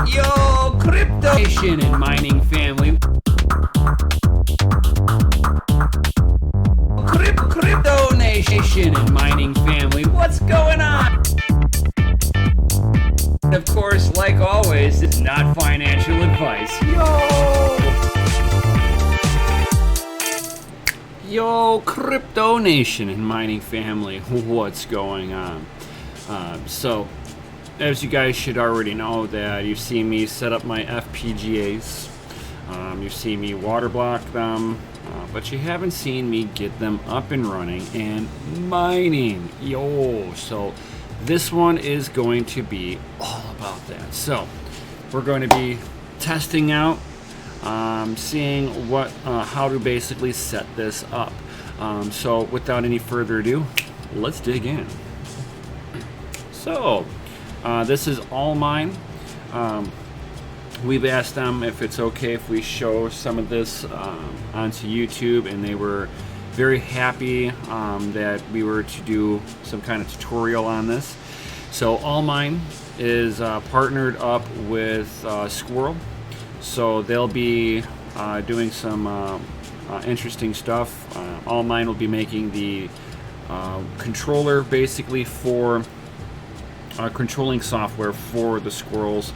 Yo, crypto nation and mining family. Crypto nation and mining family. What's going on? Of course, like always, it's not financial advice. Yo, crypto nation and mining family. What's going on? So, as you guys should already know, that you've seen me set up my FPGAs. You've seen me water block them, but you haven't seen me get them up and running and mining. So this one is going to be all about that. So we're going to be testing out, seeing how to basically set this up. So without any further ado, let's dig in. So this is Allmine. We've asked them if it's okay if we show some of this onto YouTube, and they were very happy that we were to do some kind of tutorial on this. So Allmine is partnered up with Squirrel, so they'll be doing some interesting stuff. Allmine will be making the controller basically for controlling software for the squirrels.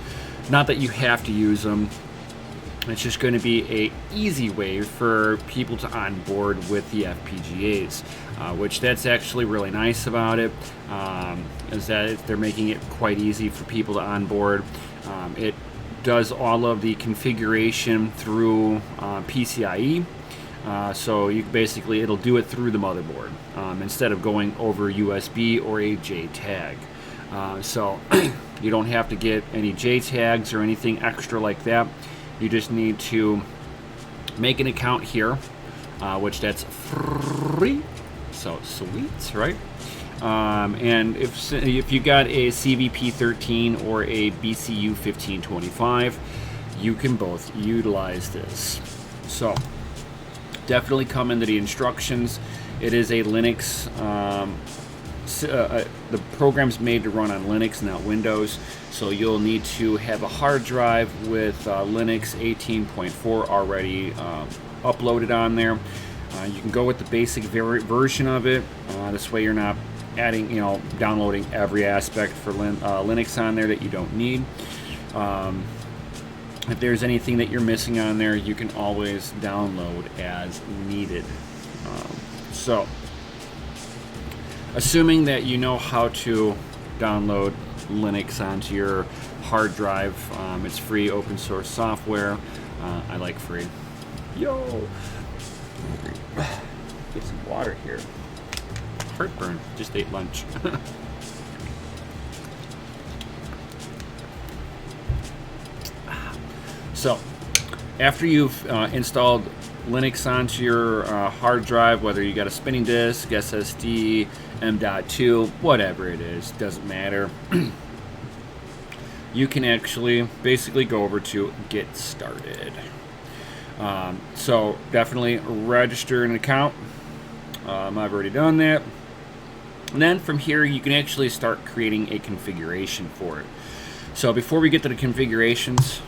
Not that you have to use them. It's just going to be a easy way for people to onboard with the FPGAs, which that's actually really nice about it, is that they're making it quite easy for people to onboard. It does all of the configuration through PCIe, so you basically it'll do it through the motherboard instead of going over USB or a JTAG. So you don't have to get any JTAGs or anything extra like that. You just need to make an account here, which that's free. So sweet, right? And if you got a CVP13 or a BCU1525, you can both utilize this. So definitely come into the instructions. It is a Linux. The program's made to run on Linux, not Windows, so you'll need to have a hard drive with Linux 18.4 already uploaded on there. You can go with the basic version of it. This way you're not adding, downloading every aspect for Linux on there that you don't need. If there's anything that you're missing on there, you can always download as needed. So assuming that you know how to download Linux onto your hard drive, it's free open source software. I like free. Get some water here. Heartburn, just ate lunch. So after you've installed Linux onto your hard drive, whether you got a spinning disk, SSD, M.2, whatever it is, doesn't matter. You can actually basically go over to Get Started. So definitely register an account. I've already done that. And then from here, you can actually start creating a configuration for it. So before we get to the configurations,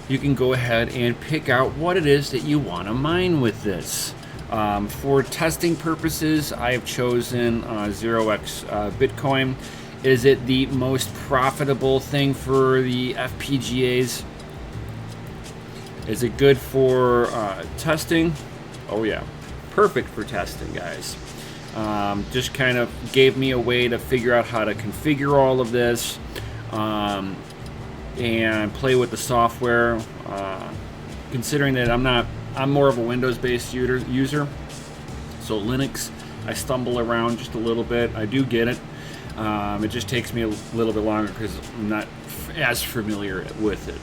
you can go ahead and pick out what it is that you want to mine with this. For testing purposes, I have chosen 0x Bitcoin. Is it the most profitable thing for the FPGAs? Is it good for testing? Oh yeah, perfect for testing, guys. Just kind of gave me a way to figure out how to configure all of this. And play with the software, considering that I'm more of a Windows-based user, so Linux, I stumble around just a little bit. I do get it. It just takes me a little bit longer because I'm not as familiar with it,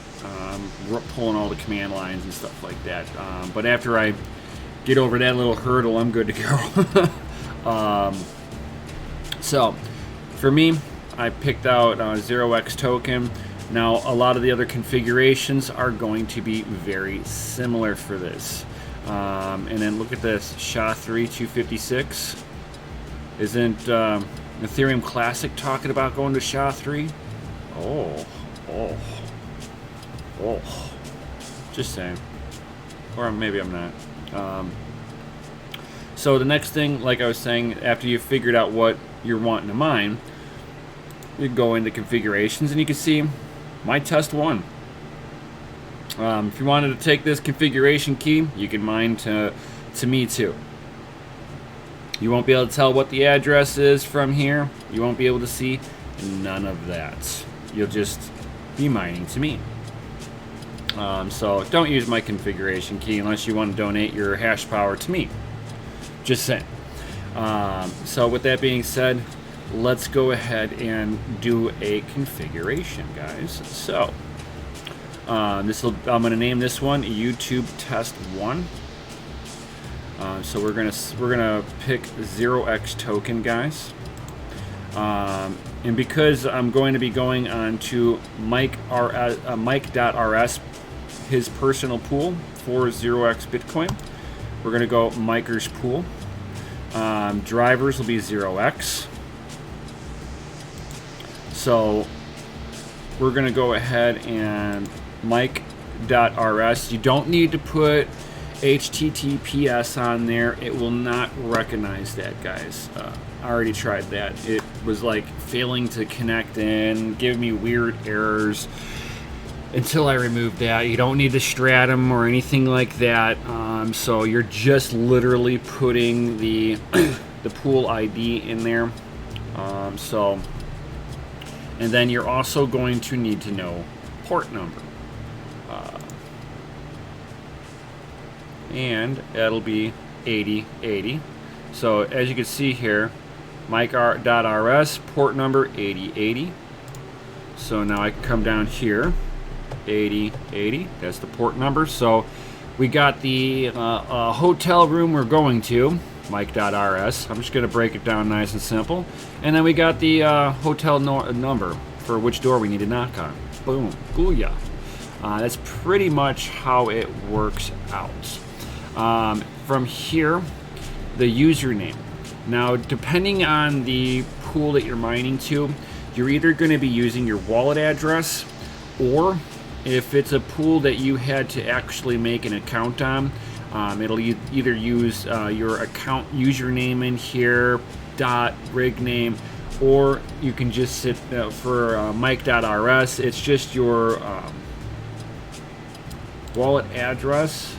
pulling all the command lines and stuff like that. But after I get over that little hurdle, I'm good to go. So for me, I picked out 0x token. Now, a lot of the other configurations are going to be very similar for this. And then look at this, SHA-3 256. Isn't Ethereum Classic talking about going to SHA-3? Oh, Oh, just saying. Or maybe I'm not. So the next thing, like I was saying, after you've figured out what you're wanting to mine, you go into configurations and you can see my test 1. If you wanted to take this configuration key, you can mine to me too. You won't be able to tell what the address is from here. You won't be able to see none of that. You'll just be mining to me. So don't use my configuration key unless you want to donate your hash power to me. Just saying. So with that being said, let's go ahead and do a configuration, guys. So I'm going to name this one YouTube Test 1. So we're gonna pick 0x token, guys. And because I'm going to be going on to Mike.rs, his personal pool for 0x Bitcoin, we're going to go Miker's pool. Drivers will be 0x. So we're going to go ahead and Mike.rs. You don't need to put HTTPS on there. It will not recognize that, guys. I already tried that. It was like failing to connect in, give me weird errors until I removed that. You don't need the stratum or anything like that. So you're just literally putting the the pool ID in there. And then you're also going to need to know port number. And that'll be 8080. So as you can see here, Mike.rs, port number 8080. So now I can come down here, 8080, that's the port number. So we got the hotel room we're going to, Mike.rs. I'm just going to break it down nice and simple. And then we got the hotel number for which door we need to knock on. Boom, booyah. That's pretty much how it works out. From here, the username. Now, depending on the pool that you're mining to, you're either going to be using your wallet address, or if it's a pool that you had to actually make an account on, it'll either use your account username in here, rig name, or you can just sit for Mike.rs. It's just your wallet address.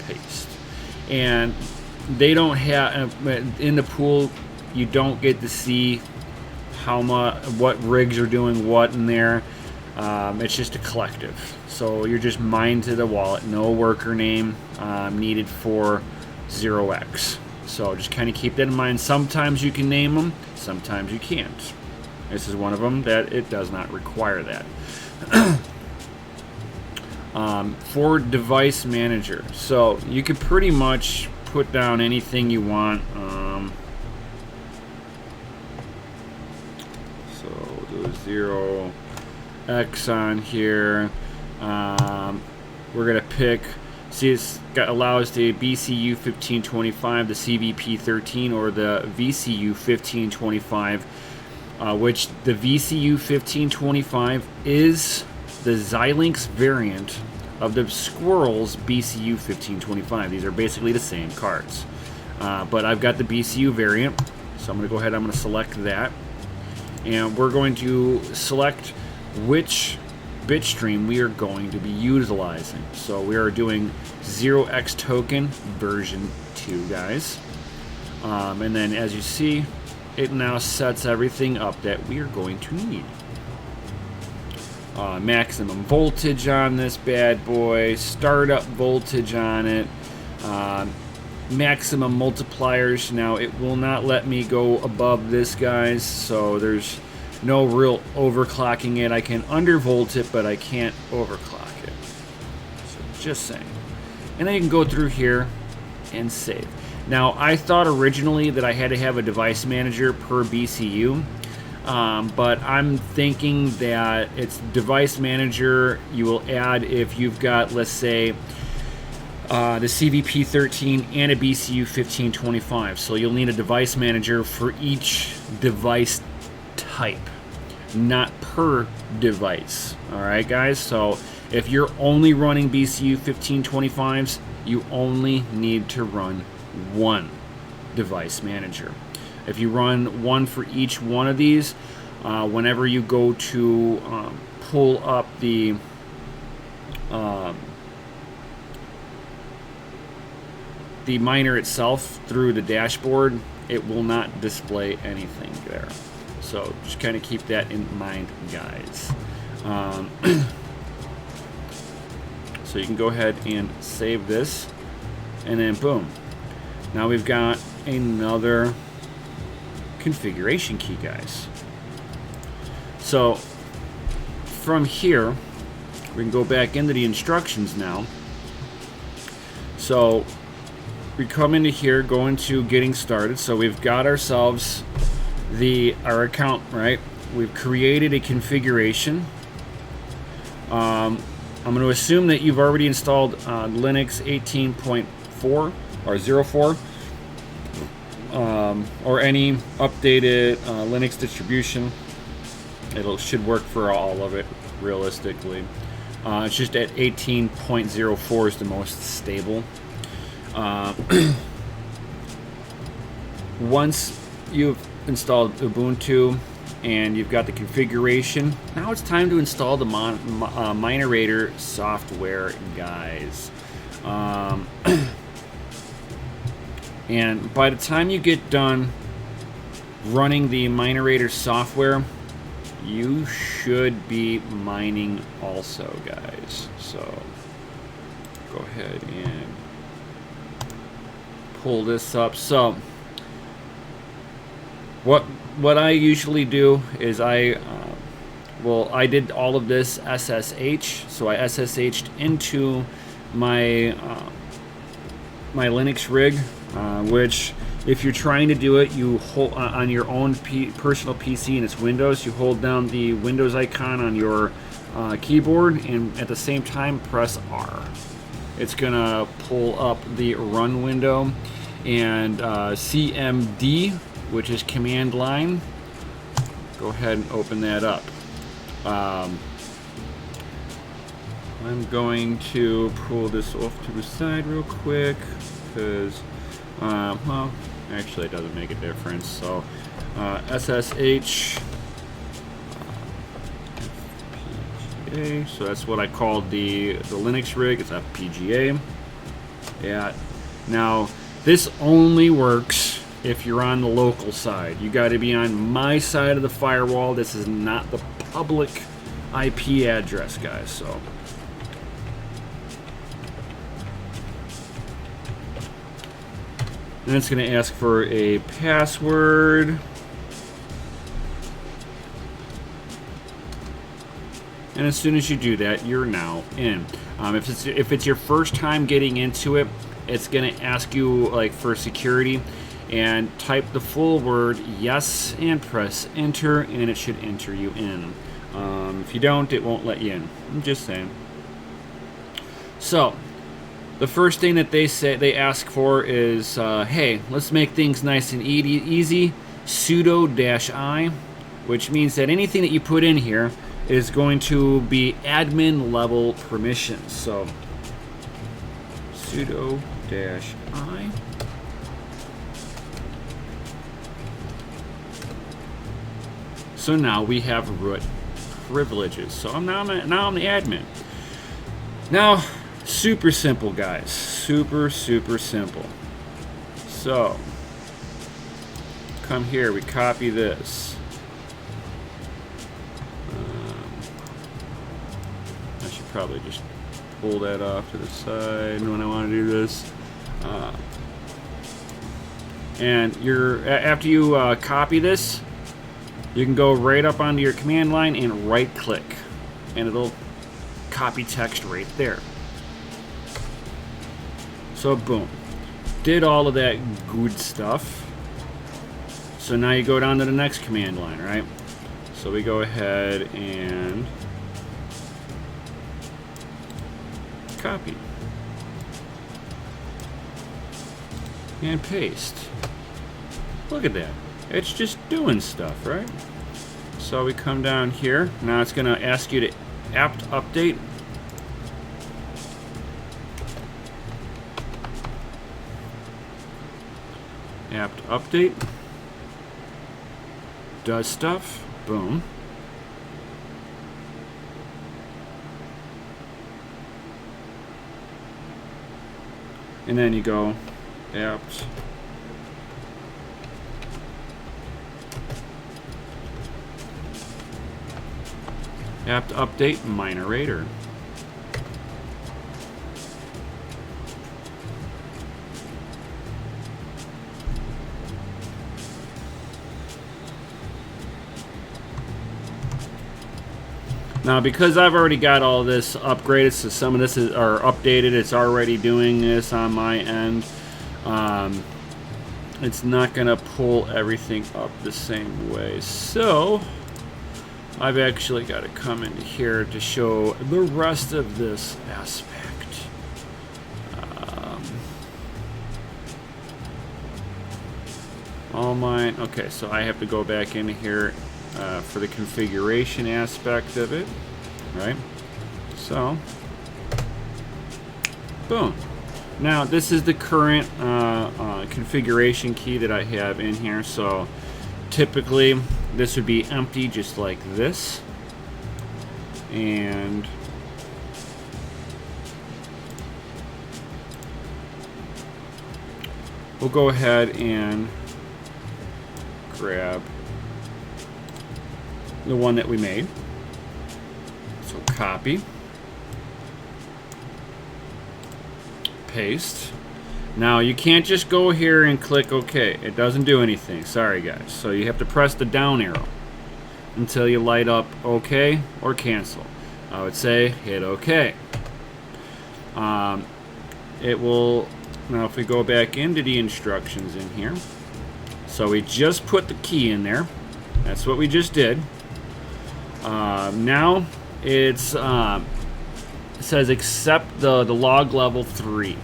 Paste. And they don't have in the pool, you don't get to see how much, what rigs are doing what in there. It's just a collective, so you're just mined to the wallet. No worker name needed for 0x. So just kind of keep that in mind. Sometimes you can name them, sometimes you can't. This is one of them that it does not require that. For device manager, so you can pretty much put down anything you want. So do 0x on here. We're gonna pick. See, it's allows the BCU1525, the CVP13, or the VCU1525, which the VCU1525 is the Xilinx variant of the Squirrel's BCU1525. These are basically the same cards. But I've got the BCU variant, so I'm going to go ahead, I'm going to select that. And we're going to select which bit stream we are going to be utilizing. So we are doing 0x token version 2, guys. And then as you see, it now sets everything up that we are going to need. Maximum voltage on this bad boy, startup voltage on it, maximum multipliers. Now it will not let me go above this, guys, so there's no real overclocking it. I can undervolt it, but I can't overclock it. So just saying. And then you can go through here and save. Now I thought originally that I had to have a device manager per BCU. But I'm thinking that it's device manager you will add if you've got, let's say, the CVP13 and a BCU1525. So you'll need a device manager for each device type, not per device. All right, guys. So if you're only running BCU1525s, you only need to run one device manager. If you run one for each one of these, whenever you go to pull up the miner itself through the dashboard, it will not display anything there. So just kind of keep that in mind, guys. So you can go ahead and save this, and then boom. Now we've got another configuration key, guys. So from here, we can go back into the instructions now. So we come into here, go into getting started. So we've got ourselves our account, right? We've created a configuration. I'm going to assume that you've already installed Linux 18.4 or 04, or any updated Linux distribution. It should work for all of it, realistically. It's just at 18.04 is the most stable. Once you've installed Ubuntu and you've got the configuration, now it's time to install the Minerator software, guys. And by the time you get done running the Minerator software, you should be mining also, guys. So go ahead and pull this up. So what I usually do is I did all of this SSH. So I SSH'd into my my Linux rig, which if you're trying to do it, you hold on your own personal PC and it's Windows. You hold down the Windows icon on your keyboard, and at the same time press R. It's gonna pull up the run window, and CMD, which is command line. Go ahead and open that up. I'm going to pull this off to the side real quick because, well, actually it doesn't make a difference. So SSH FPGA. So that's what I called the Linux rig. It's FPGA. Yeah. Now this only works if you're on the local side. You got to be on my side of the firewall. This is not the public IP address, guys. So and it's going to ask for a password. And as soon as you do that, you're now in. If it's your first time getting into it, it's going to ask you like for security, and type the full word yes and press enter, and it should enter you in. If you don't, it won't let you in. I'm just saying. So the first thing that they ask for is, hey, let's make things nice and easy. Sudo -i, which means that anything that you put in here is going to be admin level permissions. So sudo -i. So now we have root privileges. So now I'm the admin. Now, super simple, guys. Super simple. So come here, we copy this. I should probably just pull that off to the side when I want to do this. And after you copy this, you can go right up onto your command line and right click, and it'll copy text right there. So boom, did all of that good stuff. So now you go down to the next command line, right? So we go ahead and copy and paste. Look at that. It's just doing stuff, right? So we come down here. Now it's going to ask you to apt update. Apt update. Does stuff. Boom. And then you go apt update minerator. Now, because I've already got all this upgraded, so some of this is or updated, it's already doing this on my end. It's not gonna pull everything up the same way. So I've actually got to come into here to show the rest of this aspect. Allmine. Okay, so I have to go back into here for the configuration aspect of it, right? So, boom. Now this is the current configuration key that I have in here. So typically this would be empty just like this, and we'll go ahead and grab the one that we made. So copy, paste. Now you can't just go here and click OK. It doesn't do anything. Sorry guys. So you have to press the down arrow until you light up OK or cancel. I would say hit OK. It will, now if we go back into the instructions in here, so we just put the key in there. That's what we just did. Now it's it says accept the log level 3.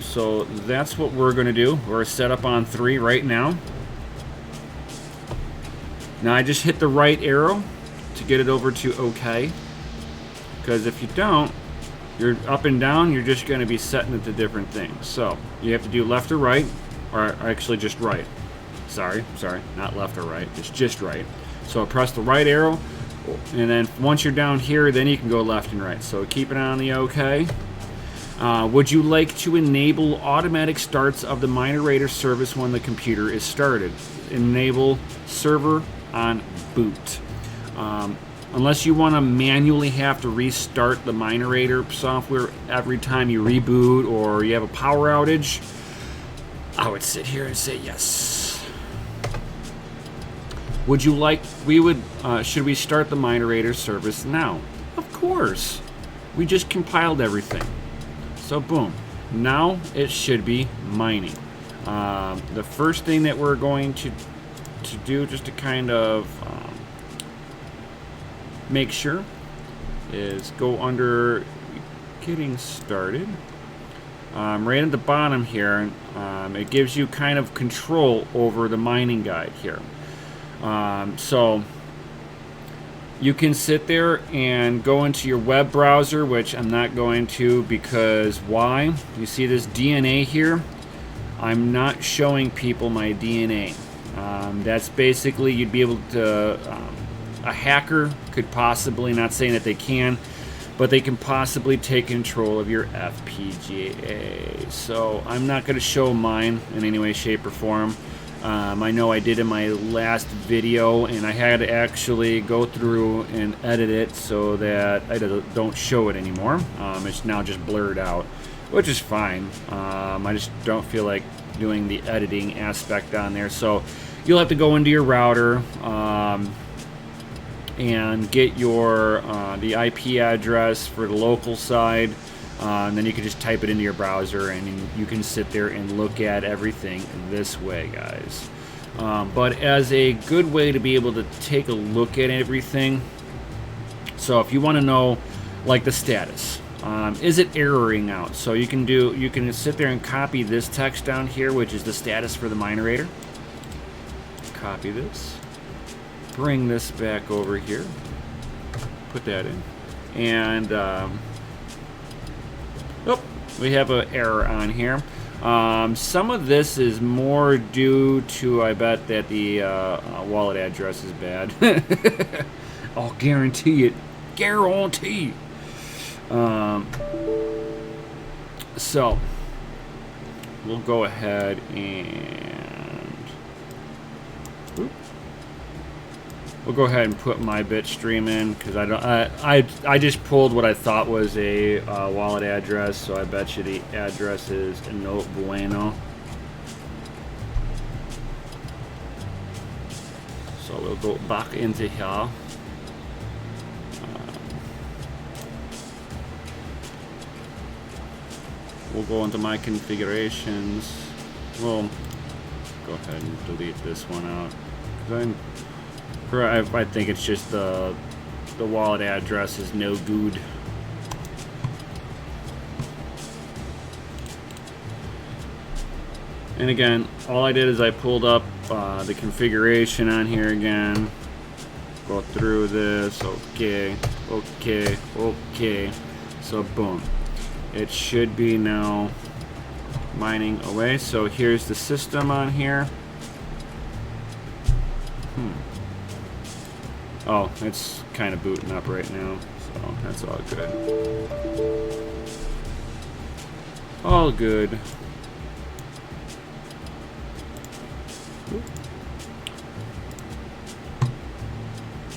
So that's what we're going to do. We're set up on 3 right now. Now I just hit the right arrow to get it over to OK. Because if you don't, you're up and down, you're just going to be setting it to different things. So you have to do left or right, or actually just right. Sorry, not left or right, it's just right. So press the right arrow, and then once you're down here, then you can go left and right. So keep it on the OK. Would you like to enable automatic starts of the minerator service when the computer is started? Enable server on boot. Unless you want to manually have to restart the minerator software every time you reboot or you have a power outage, I would sit here and say yes. Would you like, should we start the minerator service now? Of course. We just compiled everything. So boom, now it should be mining. The first thing that we're going to do, just to kind of make sure, is go under getting started. Right at the bottom here, it gives you kind of control over the mining guide here. So you can sit there and go into your web browser, which I'm not going to, because why? You see this DNA here? I'm not showing people my DNA. That's basically, you'd be able to, a hacker could possibly, not saying that they can, but they can possibly take control of your FPGA. So I'm not going to show mine in any way, shape, or form. I know I did in my last video, and I had to actually go through and edit it so that I don't show it anymore. It's now just blurred out, which is fine. I just don't feel like doing the editing aspect on there. So you'll have to go into your router and get your the IP address for the local side. And then you can just type it into your browser, and you can sit there and look at everything this way, guys. But as a good way to be able to take a look at everything, so if you want to know, like, the status, is it erroring out? So you can sit there and copy this text down here, which is the status for the minerator. Copy this, bring this back over here. Put that in. And, oh, we have an error on here. Some of this is more due to, I bet, that the wallet address is bad. I'll guarantee it. Guarantee. So, we'll go ahead and we'll go ahead and put my bitstream in, because I just pulled what I thought was a wallet address, so I bet you the address is no bueno. So we'll go back into here. We'll go into my configurations. We'll go ahead and delete this one out. I think it's just the wallet address is no good. And again, all I did is I pulled up the configuration on here again. Go through this. Okay, okay, okay. So boom. It should be now mining away. So here's the system on here. Oh, it's kind of booting up right now, so that's all good. All good.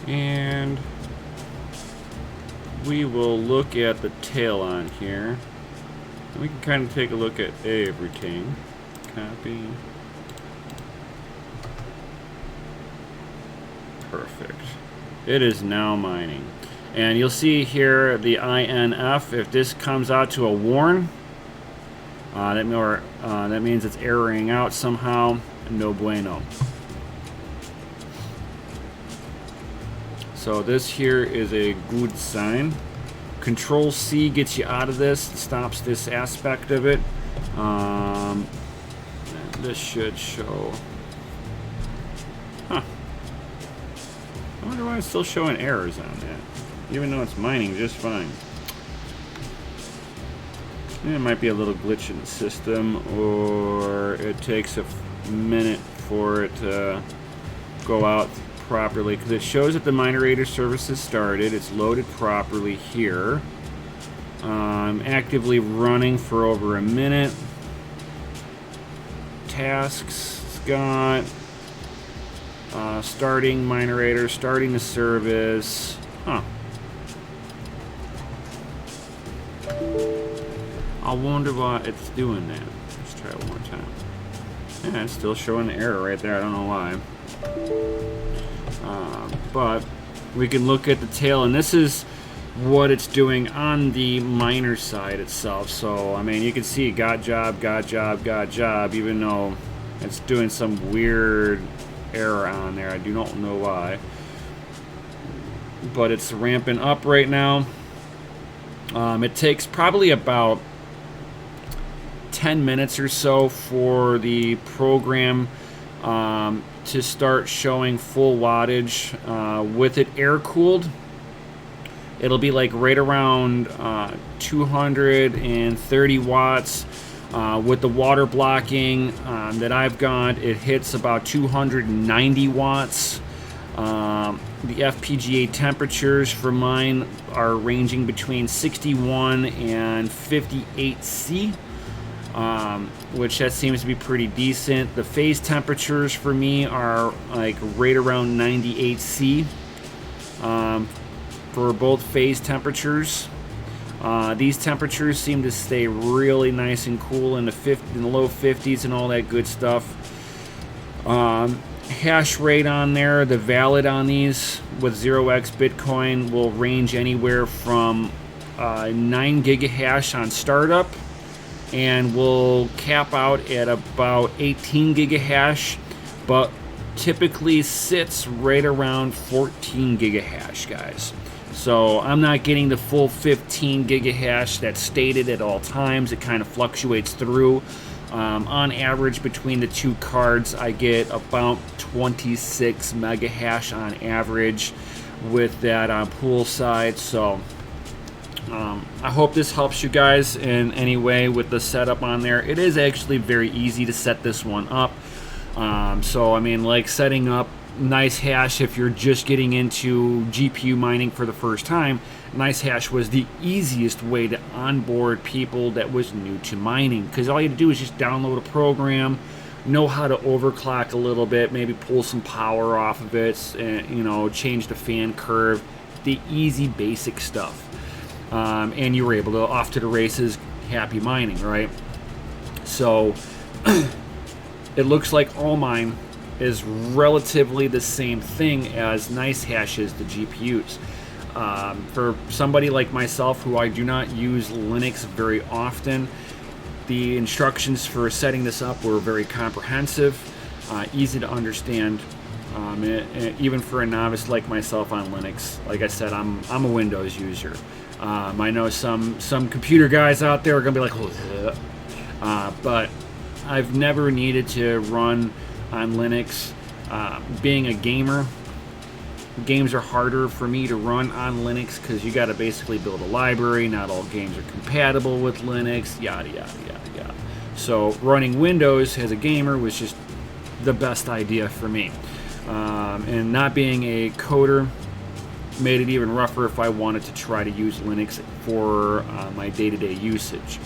And we will look at the tail on here. We can kind of take a look at everything. Copy. Perfect. It is now mining. And you'll see here the INF. If this comes out to a warn, that means it's erroring out somehow. No bueno. So this here is a good sign. Control C gets you out of this, stops this aspect of it. This should show. Huh. I wonder why it's still showing errors on that, even though it's mining just fine. It might be a little glitch in the system, or it takes a minute for it to go out properly, because it shows that the moderator service has started. It's loaded properly here. Actively running for over a minute. Tasks, it's got starting moderator, starting the service. Huh. I wonder why it's doing that. Let's try it one more time. Yeah, it's still showing the error right there. I don't know why. But we can look at the tail, and this is what it's doing on the miner side itself. So I mean, you can see got job, got job, got job, even though it's doing some weird error on there. I do not know why, but it's ramping up right now. It takes probably about 10 minutes or so for the program to start showing full wattage. With it air cooled, it'll be like right around 230 watts. With the water blocking that I've got, it hits about 290 watts. The FPGA temperatures for mine are ranging between 61 and 58 C. Which that seems to be pretty decent. The phase temperatures for me are like right around 98 C for both phase temperatures. These temperatures seem to stay really nice and cool in the low 50s and all that good stuff. Hash rate on there, the valid on these with 0x Bitcoin will range anywhere from 9 gigahash on startup, and will cap out at about 18 gigahash, but typically sits right around 14 gigahash, guys. So I'm not getting the full 15 gigahash that's stated at all times. It kind of fluctuates through. On average, between the two cards, I get about 26 mega hash on average with that on poolside. So I hope this helps you guys in any way with the setup on there. It is actually very easy to set this one up. So I mean, like setting up nice hash, if you're just getting into GPU mining for the first time, nice hash was the easiest way to onboard people that was new to mining, because all you had to do is just download a program, know how to overclock a little bit, maybe pull some power off of it, and, you know, change the fan curve, the easy basic stuff, and you were able to off to the races, happy mining, right? So it looks like Allmine is relatively the same thing as nice hash is the GPUs. For somebody like myself who I do not use Linux very often, the instructions for setting this up were very comprehensive, easy to understand, even for a novice like myself on Linux. Like I said, I'm a Windows user. I know some computer guys out there are gonna be like, but I've never needed to run on Linux. Being a gamer, games are harder for me to run on Linux because you got to basically build a library. Not all games are compatible with Linux, yada yada yada yada. So running Windows as a gamer was just the best idea for me. And not being a coder made it even rougher if I wanted to try to use Linux for my day-to-day usage.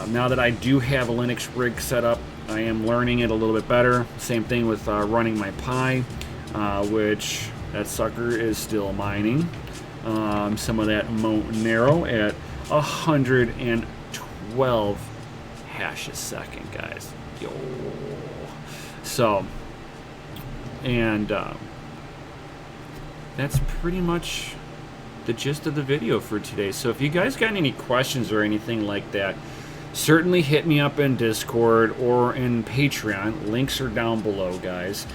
Now that I do have a Linux rig set up, I am learning it a little bit better. Same thing with running my Pi, which that sucker is still mining. Some of that Monero at 112 hash a second, guys. Yo. So, and that's pretty much the gist of the video for today. So if you guys got any questions or anything like that, certainly hit me up in Discord or in Patreon. Links are down below, guys.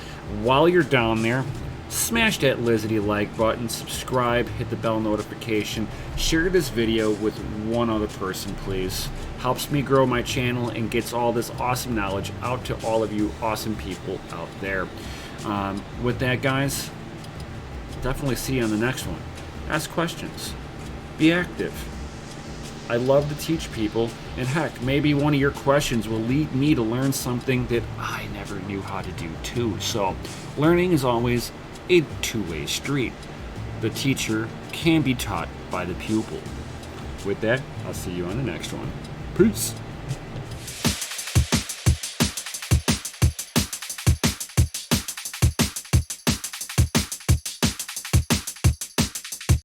While you're down there, smash that Lizzy like button, subscribe, hit the bell notification, share this video with one other person, please. Helps me grow my channel and gets all this awesome knowledge out to all of you awesome people out there. With that, guys, definitely see you on the next one. Ask questions. Be active. I love to teach people, and heck, maybe one of your questions will lead me to learn something that I never knew how to do too. So, learning is always a two-way street. The teacher can be taught by the pupil. With that, I'll see you on the next one. Peace!